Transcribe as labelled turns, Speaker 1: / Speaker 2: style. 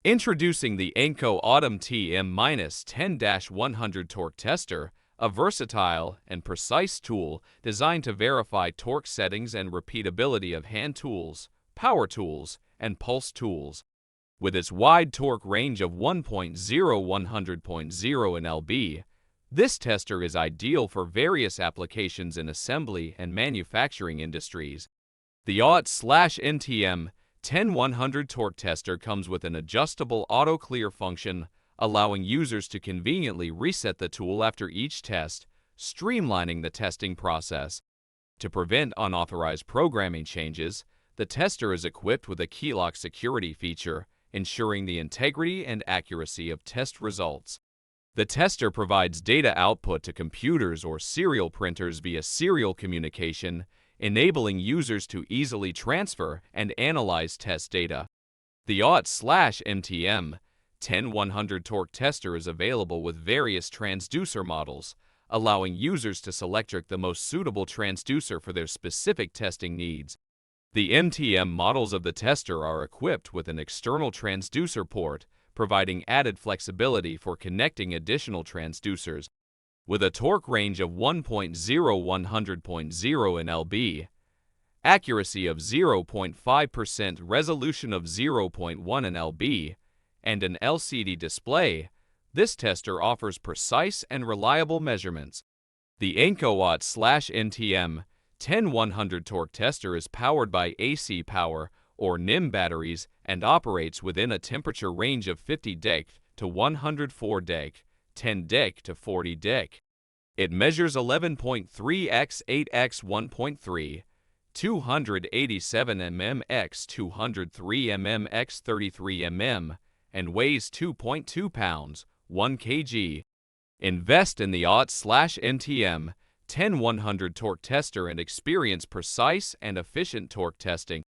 Speaker 1: Introducing the AIMCO AUET MTM-10-100 Torque Tester, a versatile and precise tool designed to verify torque settings and repeatability of hand tools, power tools, and pulse tools. With its wide torque range of 1.0–100.0 in lb, this tester is ideal for various applications in assembly and manufacturing industries. The AUET/MTM-10-100 Torque Tester comes with an adjustable auto-clear function, allowing users to conveniently reset the tool after each test, streamlining the testing process. To prevent unauthorized programming changes, the tester is equipped with a key-lock security feature, ensuring the integrity and accuracy of test results. The tester provides data output to computers or serial printers via serial communication, enabling users to easily transfer and analyze test data. The AUET/MTM-10-100 Torque Tester is available with various transducer models, allowing users to select the most suitable transducer for their specific testing needs. The MTM models of the tester are equipped with an external transducer port, providing added flexibility for connecting additional transducers. With a torque range of 1.0–100.0 in lb, accuracy of 0.5%, resolution of 0.1 in lb, and an LCD display, this tester offers precise and reliable measurements. The AIMCO AUET/MTM-10-100 Torque Tester is powered by AC power or NIM batteries and operates within a temperature range of 50 dec to 104 dec, 10 dec to 40 dec. It measures 11.3 x 8 x 1.3, 287 mm x 203 mm x 33 mm, and weighs 2.2 pounds, 1 kg. Invest in the AUET/MTM-10-100 Torque Tester and experience precise and efficient torque testing.